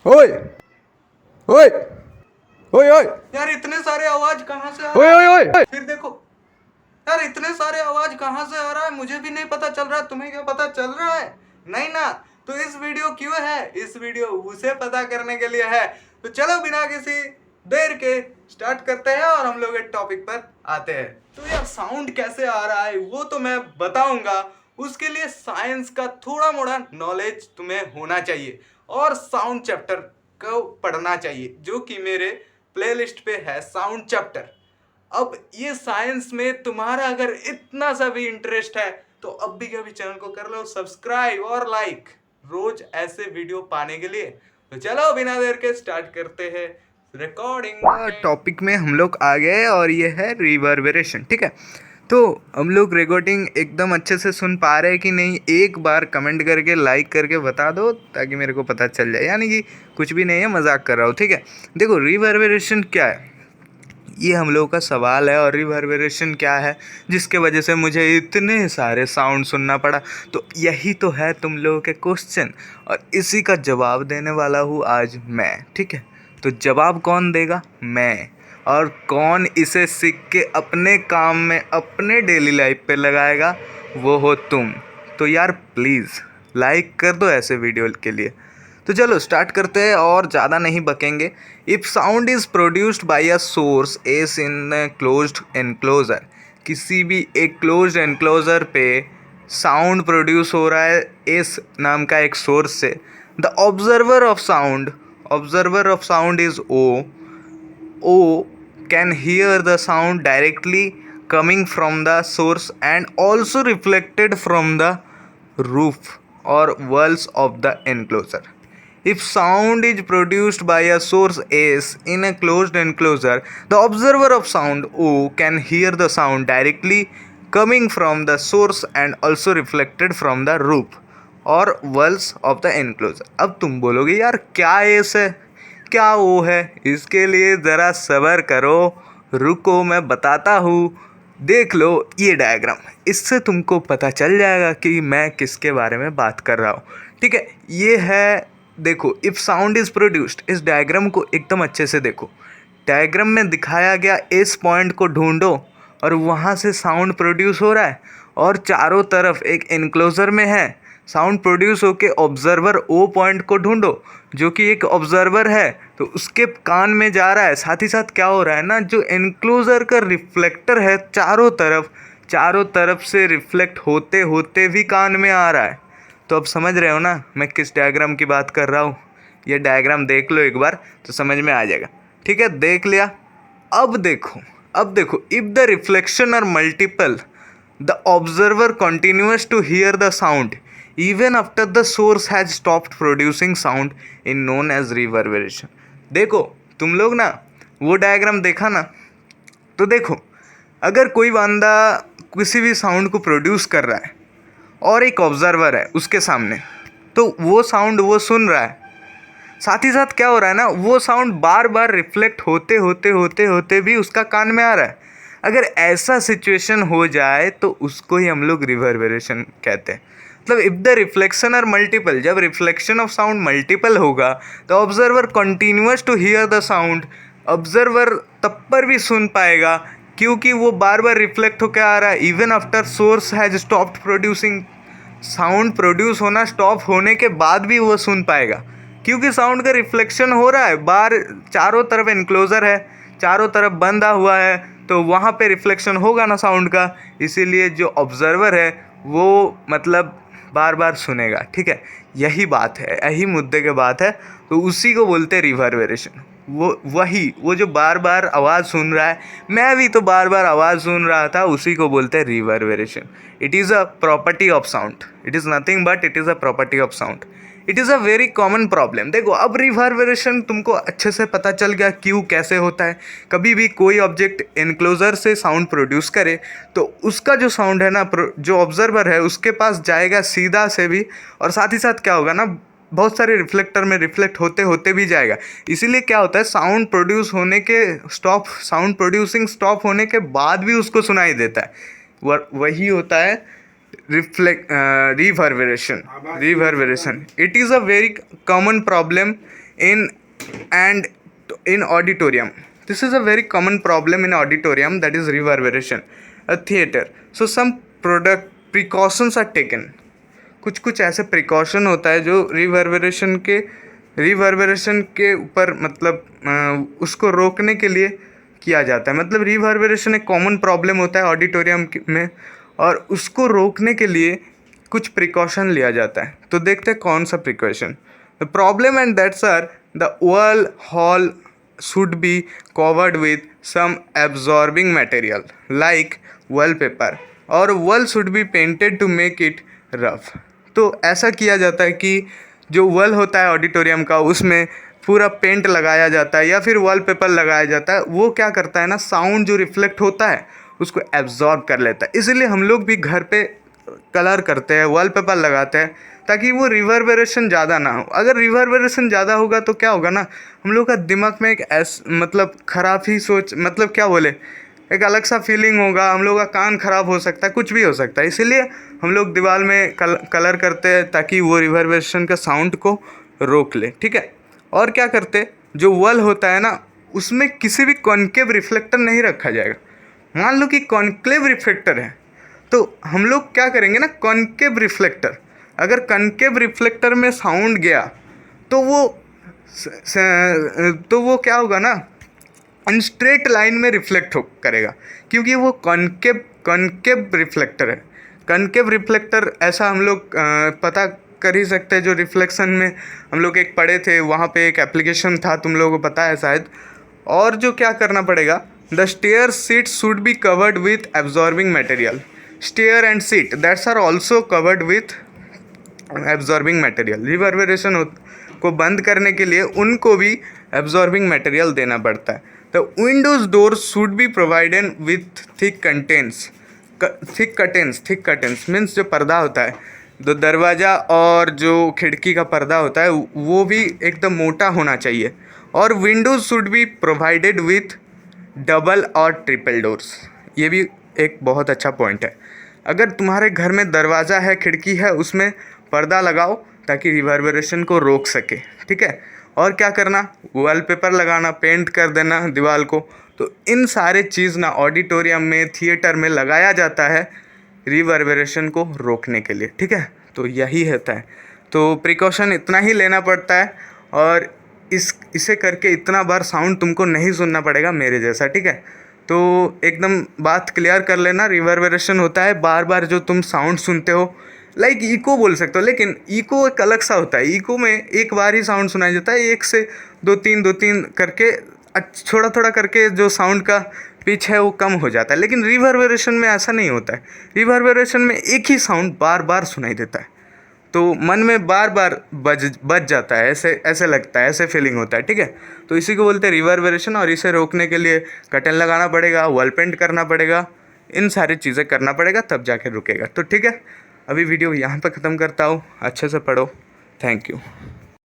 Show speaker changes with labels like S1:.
S1: ओए ओए ओए ओए
S2: यार इतने सारे आवाज कहाँ से आ
S1: ओए
S2: रहा
S1: ओए
S2: है?
S1: ओए।
S2: फिर देखो यार, इतने सारे आवाज कहाँ से आ रहा है मुझे भी नहीं पता चल रहा। तुम्हें क्या पता चल रहा है? नहीं ना। तो इस वीडियो क्यों है? इस वीडियो उसे पता करने के लिए है। तो चलो बिना किसी देर के स्टार्ट करते हैं और हम लोग एक टॉपिक पर आते हैं। तो यार साउंड कैसे आ रहा है वो तो मैं बताऊंगा। उसके लिए साइंस का थोड़ा मोड़ा नॉलेज तुम्हें होना चाहिए और साउंड चैप्टर को पढ़ना चाहिए जो कि मेरे प्लेलिस्ट पे है, साउंड चैप्टर। अब ये साइंस में तुम्हारा अगर इतना सा भी इंटरेस्ट है तो अब भी कभी चैनल को कर लो सब्सक्राइब और लाइक, रोज ऐसे वीडियो पाने के लिए। तो चलो बिना देर के स्टार्ट करते हैं रिकॉर्डिंग।
S1: टॉपिक में हम लोग आ गए और ये है रिवर्बरेशन। ठीक है, तो हम लोग रिकॉर्डिंग एकदम अच्छे से सुन पा रहे हैं कि नहीं, एक बार कमेंट करके लाइक करके बता दो ताकि मेरे को पता चल जाए। यानी कि कुछ भी नहीं है, मजाक कर रहा हूँ। ठीक है, देखो रिवर्बरेशन क्या है, ये हम लोगों का सवाल है। और रिवर्बरेशन क्या है जिसके वजह से मुझे इतने सारे साउंड सुनना पड़ा, तो यही तो है तुम लोगों के क्वेश्चन और इसी का जवाब देने वाला हूँ आज मैं। ठीक है, तो जवाब कौन देगा? मैं। और कौन इसे सीख के अपने काम में, अपने डेली लाइफ पे लगाएगा? वो हो तुम। तो यार प्लीज़ लाइक कर दो ऐसे वीडियो के लिए। तो चलो स्टार्ट करते हैं और ज़्यादा नहीं बकेंगे। If sound is produced by a source S in closed enclosure, किसी भी एक क्लोज्ड एनक्लोजर पे साउंड प्रोड्यूस हो रहा है एस नाम का एक सोर्स से। The observer of sound is O can hear the sound directly coming from the source and also reflected from the roof or walls of the enclosure. If sound is produced by a source S in a closed enclosure, the observer of sound O can hear the sound directly coming from the source and also reflected from the roof और walls of the enclosure. अब तुम बोलोगे यार क्या S है, क्या वो है? इसके लिए ज़रा सब्र करो, रुको मैं बताता हूँ। देख लो ये डायग्राम, इससे तुमको पता चल जाएगा कि मैं किसके बारे में बात कर रहा हूँ। ठीक है, ये है, देखो इफ़ साउंड इज़ प्रोड्यूस्ड, इस डायग्राम को एकदम अच्छे से देखो। डायग्राम में दिखाया गया इस पॉइंट को ढूंढो और वहाँ से साउंड प्रोड्यूस हो रहा है और चारों तरफ एक इनक्लोजर में है। साउंड प्रोड्यूस होके ऑब्जर्वर ओ पॉइंट को ढूंढो जो कि एक ऑब्जर्वर है, तो उसके कान में जा रहा है। साथ ही साथ क्या हो रहा है ना, जो इनक्लोजर का रिफ्लेक्टर है चारों तरफ से रिफ्लेक्ट होते होते भी कान में आ रहा है। तो अब समझ रहे हो ना मैं किस डायग्राम की बात कर रहा हूँ? ये डायग्राम देख लो एक बार तो समझ में आ जाएगा। ठीक है, देख लिया। अब देखो if the reflection are multiple, the observer continuous to hear the sound even after the source has stopped producing sound in known as reverberation. देखो तुम लोग ना वो डायग्राम देखा ना, तो देखो अगर कोई बंदा किसी भी साउंड को प्रोड्यूस कर रहा है और एक ऑब्जर्वर है उसके सामने, तो वो साउंड वो सुन रहा है। साथ ही साथ क्या हो रहा है ना, वो साउंड बार बार रिफ्लेक्ट होते होते होते होते भी उसका कान में आ रहा है। अगर ऐसा सिचुएशन हो जाए तो उसको ही हम लोग रिवर्बरेशन कहते हैं। मतलब if the reflection are multiple, जब रिफ्लेक्शन ऑफ साउंड मल्टीपल होगा तो observer continuous to hear the sound, observer तब पर भी सुन पाएगा क्योंकि वो बार बार रिफ्लेक्ट होकर आ रहा है। Even after source has stopped producing, sound produce होना स्टॉप होने के बाद भी वो सुन पाएगा क्योंकि साउंड का रिफ्लेक्शन हो रहा है। बार चारों तरफ इनक्लोजर है, चारों तरफ बंधा हुआ है, तो वहाँ पे रिफ्लेक्शन होगा ना साउंड का। इसीलिए जो ऑब्जर्वर है वो मतलब बार बार सुनेगा। ठीक है, यही बात है, यही मुद्दे के बात है। तो उसी को बोलते हैं रिवर्बरेशन। वो जो बार बार आवाज़ सुन रहा है, मैं भी तो बार बार आवाज़ सुन रहा था, उसी को बोलते हैं reverberation. It is a property of sound, it is nothing but it is a property of sound. It is a very common problem. देखो अब रिवर्बरेशन तुमको अच्छे से पता चल गया क्यों कैसे होता है। कभी भी कोई ऑब्जेक्ट इनक्लोजर से साउंड प्रोड्यूस करे तो उसका जो साउंड है ना, जो ऑब्जर्वर है उसके पास जाएगा सीधा से भी, और साथ ही साथ क्या होगा ना, बहुत सारे रिफ्लेक्टर में रिफ्लेक्ट होते होते भी जाएगा। इसीलिए क्या होता है, साउंड प्रोड्यूस होने के साउंड प्रोड्यूसिंग स्टॉप होने के बाद भी उसको सुनाई देता है। वही होता है reverberation. It is a very common problem in and in auditorium. This is a very common problem in auditorium, that is reverberation, a theater. So some product precautions are taken. कुछ ऐसे प्रिकॉशन होता है जो reverberation के ऊपर मतलब उसको रोकने के लिए किया जाता है. मतलब रिवर्बरेशन एक कॉमन प्रॉब्लम होता है ऑडिटोरियम में, और उसको रोकने के लिए कुछ प्रिकॉशन लिया जाता है. तो देखते हैं कौन सा precaution. The problem and that's are the wall hall should be covered with some absorbing material like wallpaper, और wall should be painted to make it rough. तो ऐसा किया जाता है कि जो वॉल होता है ऑडिटोरियम का उसमें पूरा पेंट लगाया जाता है या फिर वॉलपेपर लगाया जाता है. वो क्या करता है ना, साउंड जो रिफ्लेक्ट होता है उसको एब्जॉर्ब कर लेता है. इसीलिए हम लोग भी घर पे कलर करते हैं, वॉलपेपर लगाते हैं, ताकि वो रिवर्बरेशन ज़्यादा ना हो. अगर रिवर्बरेशन ज़्यादा होगा तो क्या होगा ना, हम लोग का दिमाग में एक मतलब ख़राब ही सोच, मतलब क्या बोले, एक अलग सा फीलिंग होगा, हम लोग का कान ख़राब हो सकता है, कुछ भी हो सकता है. इसीलिए हम लोग दीवार में कलर करते हैं ताकि वो रिवर्बरेशन का साउंड को रोक ले. ठीक है. और क्या करते, जो वॉल होता है ना उसमें किसी भी कॉन्केव रिफ्लेक्टर नहीं रखा जाएगा. मान लो कि कॉन्केव रिफ्लेक्टर है तो हम लोग क्या करेंगे ना, कॉन्केव रिफ्लेक्टर, अगर कॉन्केव रिफ्लेक्टर में साउंड गया तो वो क्या होगा ना, इन स्ट्रेट लाइन में रिफ्लेक्ट करेगा, क्योंकि वो कॉन्केव रिफ्लेक्टर है. कॉन्केव रिफ्लेक्टर ऐसा हम लोग पता कर ही सकते हैं. जो रिफ्लेक्शन में हम लोग एक पढ़े थे, वहाँ पे एक एप्लीकेशन था, तुम लोगों को पता है शायद. और जो क्या करना पड़ेगा, the stair seat should be covered with absorbing material. Stair and seat that's are also covered with absorbing material. Reverberation को बंद करने के लिए उनको भी एब्जॉर्बिंग मटेरियल देना पड़ता है. The Windows door should be provided with thick curtains means जो पर्दा होता है, जो दरवाज़ा और जो खिड़की का पर्दा होता है वो भी एकदम मोटा होना चाहिए. और Windows should be provided with double और ट्रिपल डोर्स. ये भी एक बहुत अच्छा पॉइंट है. अगर तुम्हारे घर में दरवाज़ा है, खिड़की है, उसमें पर्दा लगाओ ताकि रिवर्बरेशन को रोक सके. ठीक है. और क्या करना, वॉलपेपर लगाना, पेंट कर देना दीवार को. तो इन सारे चीज़ ना ऑडिटोरियम में, थिएटर में लगाया जाता है रिवर्बरेशन को रोकने के लिए. ठीक है. तो यही होता है. तो प्रिकॉशन इतना ही लेना पड़ता है, और इसे करके इतना बार साउंड तुमको नहीं सुनना पड़ेगा मेरे जैसा. ठीक है. तो एकदम बात क्लियर कर लेना. रिवर्बरेशन होता है बार बार जो तुम साउंड सुनते हो, लाइक इको बोल सकते हो, लेकिन इको एक अलग सा होता है. इको में एक बार ही साउंड सुनाई देता है, एक से दो तीन करके थोड़ा थोड़ा करके जो साउंड का पिच है वो कम हो जाता है. लेकिन रिवर्बरेशन में ऐसा नहीं होता है. रिवर्बरेशन में एक ही साउंड बार बार सुनाई देता है, तो मन में बार बार बज जाता है, ऐसे लगता है, ऐसे फीलिंग होता है. ठीक है. तो इसी को बोलते हैं रिवर्बरेशन, और इसे रोकने के लिए कर्टन लगाना पड़ेगा, वॉल पेंट करना पड़ेगा, इन सारी चीज़ें करना पड़ेगा, तब जाके रुकेगा. तो ठीक है, अभी वीडियो यहाँ पर ख़त्म करता हूँ. अच्छे से पढ़ो. Thank you.